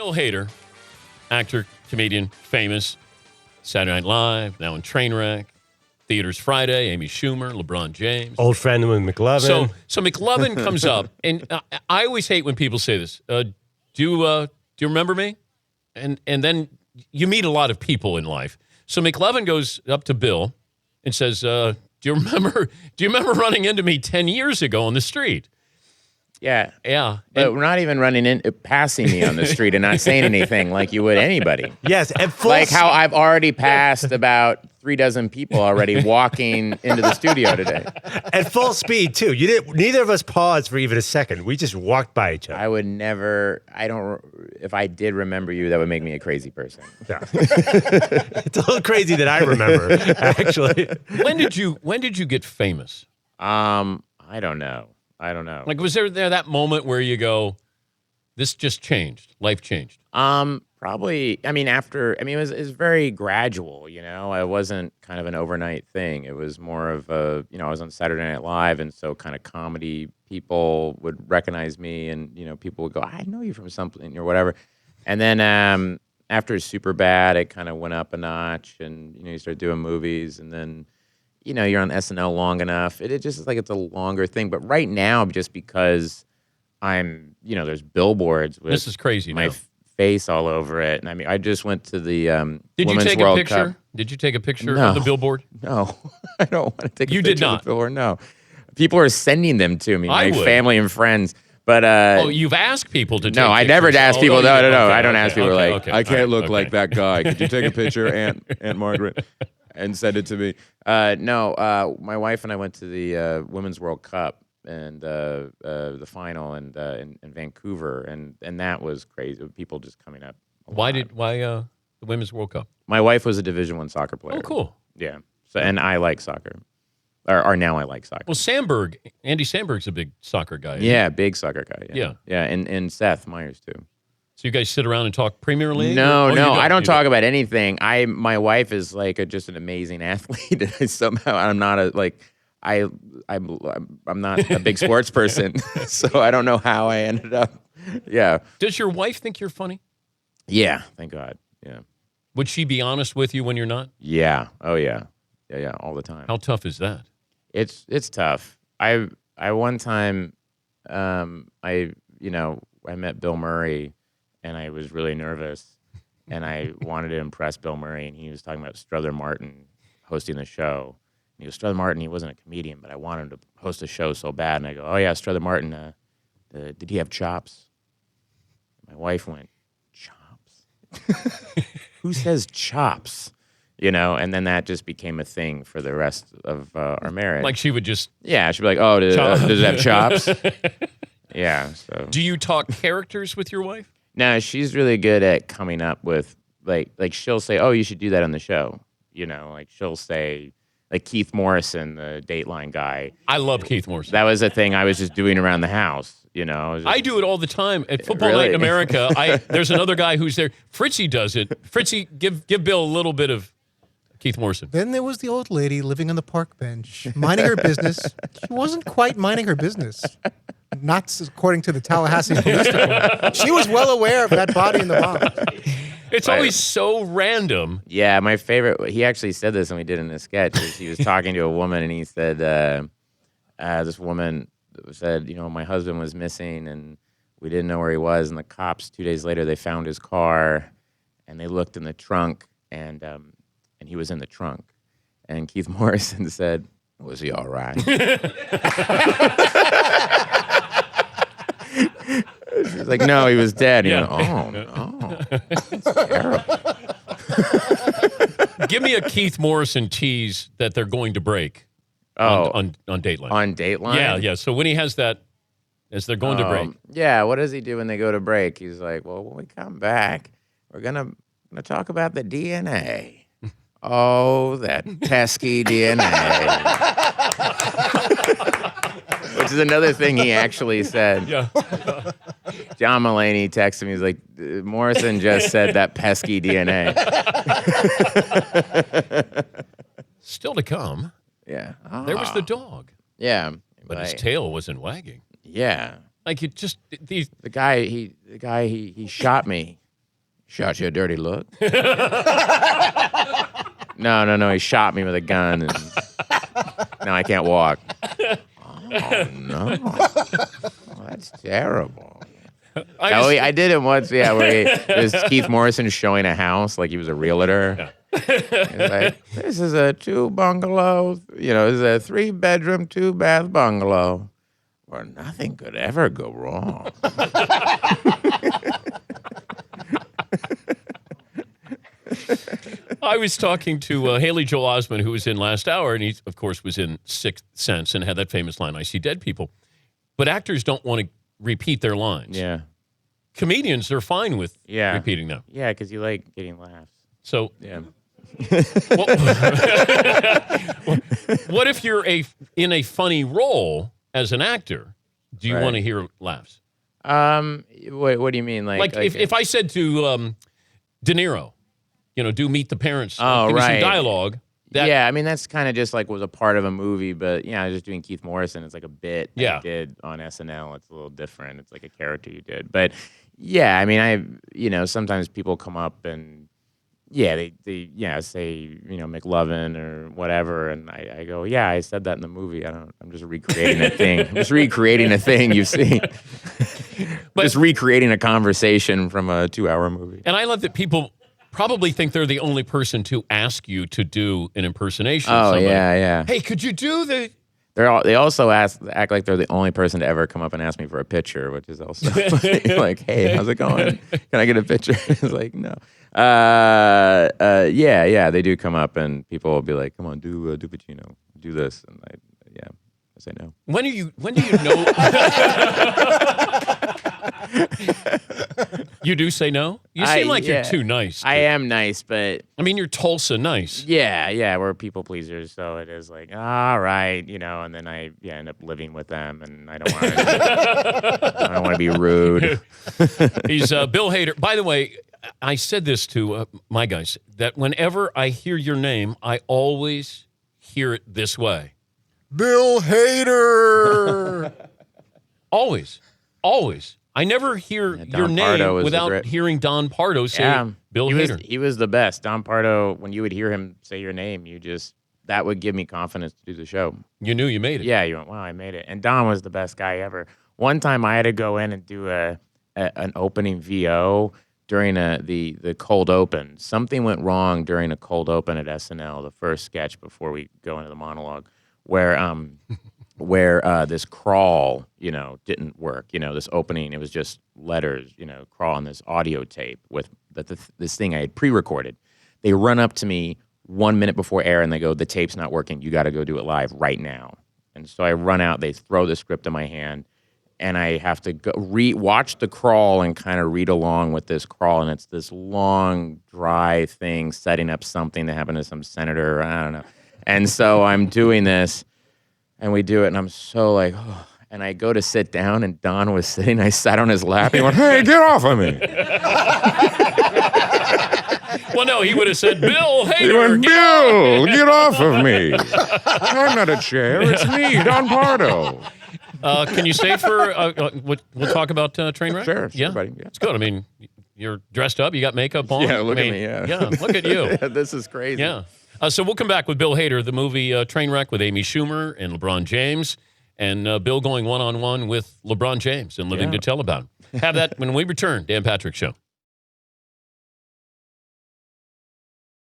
Bill Hader, actor, comedian, famous, Saturday Night Live, now in Trainwreck, Theaters Friday, Amy Schumer, LeBron James. Old friend with McLovin. So McLovin comes up, and I always hate when people say this. Do you remember me? And then you meet a lot of people in life. So McLovin goes up to Bill and says, do you remember running into me 10 years ago on the street? Yeah. Yeah. But we're not even passing me on the street and not saying anything like you would anybody. Yes, at full Like how I've already passed about 36 people already walking into the studio today. at full speed too. You didn't. Neither of us paused for even a second. We just walked by each other. I would never. If I did remember you, that would make me a crazy person. Yeah. It's a little crazy that I remember. Actually, When did you get famous? I don't know. Like, was there that moment where you go, this just changed, life changed? Probably. It was very gradual. It wasn't kind of an overnight thing. It was more of I was on Saturday Night Live, and so kind of comedy people would recognize me, and people would go, I know you from something or whatever. And then after Superbad, it kind of went up a notch, and you started doing movies, and then you're on SNL long enough. It just is like it's a longer thing. But right now, just because I'm, there's billboards with This is crazy my now. face all over it. And I just went to the Did you Women's take World a picture? Cup. Did you take a picture No. of the billboard? No, I don't want to take a You picture did of not? the billboard. No. People are sending them to me, I my would. family and friends. But Oh, you've asked people to take no, I never pictures. ask Oh, people. you No, didn't. I Okay, don't okay, ask people okay, like, okay. I can't All right, look okay. like that guy. Could you take a picture, Aunt Margaret, and send it to me? No, my wife and I went to the Women's World Cup and the final in Vancouver, and that was crazy. People just coming up. Why the Women's World Cup? My wife was a Division I soccer player. Oh, cool. Yeah. So and I like soccer, or now I like soccer. Well, Andy Samberg's a big soccer guy. isn't he? Yeah, big soccer guy. Yeah. Yeah, and Seth Meyers too. So you guys sit around and talk Premier League? No, Or- oh, you I don't You talk about anything. My wife is like just an amazing athlete, and I'm not I'm not a big sports person, so I don't know how I ended up. Yeah, Does your wife think you're funny? yeah. Thank God. Yeah, Would she be honest with you when you're not? yeah. Oh yeah, yeah, all the time. How tough is that? It's tough. I one time, I met Bill Murray, and I was really nervous, and I wanted to impress Bill Murray, and he was talking about Strother Martin hosting the show. And he goes, Strother Martin, he wasn't a comedian, but I wanted him to host a show so bad. And I go, oh yeah, Strother Martin, did he have chops? My wife went, chops? Who says chops? And then that just became a thing for the rest of our marriage. Like she would just. Yeah, she'd be like, oh, does it have chops? Yeah, so. Do you talk characters with your wife? No, she's really good at coming up with, like she'll say, oh, you should do that on the show. Like she'll say, like Keith Morrison, the Dateline guy. I love Keith Morrison. That was a thing I was just doing around the house, I do it all the time at Football Really? Night in America. There's another guy who's there. Fritzy does it. Fritzy, give Bill a little bit of Keith Morrison. Then there was the old lady living on the park bench, minding her business. She wasn't quite minding her business. Not according to the Tallahassee Police Department. She was well aware of that body in the box. It's always so random. Yeah, my favorite, he actually said this when we did in the sketch, is he was talking to a woman, and he said, this woman said, my husband was missing, and we didn't know where he was, and the cops, 2 days later, they found his car, and they looked in the trunk, and he was in the trunk. And Keith Morrison said, was he all right? She was like, no, he was dead. Yeah. Oh, no. That's terrible. Give me a Keith Morrison tease that they're going to break on Dateline. On Dateline? Yeah. So when he has that, as they're going to break. Yeah, what does he do when they go to break? He's like, well, when we come back, we're gonna talk about the DNA. Oh, that pesky DNA. Which is another thing he actually said. Yeah. John Mulaney texted me. He's like, Morrison just said that pesky DNA. Still to come, Yeah. there was the dog. Yeah. But his tail wasn't wagging. Yeah. Like it just these. The guy he shot me. Shot you a dirty look. No. He shot me with a gun, and now I can't walk. Oh no, that's terrible. I did it once. Yeah, where it was Keith Morrison showing a house like he was a realtor. He's like, this is a 2-bungalow. This is a 3-bedroom, 2-bath bungalow where nothing could ever go wrong. I was talking to Haley Joel Osment, who was in last hour, and he, of course, was in Sixth Sense and had that famous line, "I see dead people." But actors don't want to repeat their lines. Yeah. Comedians are fine with Yeah. repeating them. Yeah, because you like getting laughs. So Yeah. what if you're in a funny role as an actor? Do you Right. want to hear laughs? What do you mean? Like if I said to De Niro, do Meet the Parents, Oh, give me some right. dialogue. Yeah, I mean, that's kind of just like was a part of a movie, but I was just doing Keith Morrison. It's like a bit Yeah. I did on SNL. It's a little different. It's like a character you did. But yeah, I mean, sometimes people come up and they say, McLovin or whatever. And I go, yeah, I said that in the movie. I'm just recreating a thing. I'm just recreating a thing you've seen. Just recreating a conversation from a 2-hour movie. And I love that people probably think they're the only person to ask you to do an impersonation of Oh, somebody. yeah. Hey, could you do the... They also act like they're the only person to ever come up and ask me for a picture, which is also funny. Like, hey, how's it going? Can I get a picture? It's like, no. Yeah, they do come up and people will be like, come on, do Pacino, do this, and I say no. When do you know? You do say no? You seem like you're too nice. I am nice, but I mean, you're Tulsa nice. yeah, we're people pleasers, so it is like, all right, and then I end up living with them, and I don't want to be rude. He's Bill Hader. By the way, I said this to my guys, that whenever I hear your name, I always hear it this way. Bill Hader. Always. I never hear your Don name Pardo is without hearing Don Pardo say Bill Hader. He was the best. Don Pardo, when you would hear him say your name, that would give me confidence to do the show. You knew you made it. Yeah, you went, wow, I made it. And Don was the best guy ever. One time I had to go in and do an opening VO during the cold open. Something went wrong during a cold open at SNL, the first sketch before we go into the monologue, where this crawl, didn't work. This opening, it was just letters, crawl on this audio tape with this thing I had pre-recorded. They run up to me 1 minute before air and they go, the tape's not working. You got to go do it live right now. And so I run out, they throw the script in my hand, and I have to go watch the crawl and kind of read along with this crawl. And it's this long, dry thing setting up something that happened to some senator. I don't know. And so I'm doing this, and we do it, and I'm so like, oh. And I go to sit down, and Don was sitting. I sat on his lap, and he went, hey, get off of me. Well, no, he would have said, Bill Hader. He went, Bill, get off of me. I'm not a chair. It's me, Don Pardo. Can you stay for, we'll talk about Trainwreck? Sure, Yeah? buddy, yeah. It's good. I mean, you're dressed up. You got makeup on. Yeah, look I at mean, me, yeah. Yeah, look at you. This is crazy. Yeah. So we'll come back with Bill Hader, the movie Trainwreck with Amy Schumer and LeBron James, and Bill going one-on-one with LeBron James and living to tell about it. Have that when we return. Dan Patrick Show.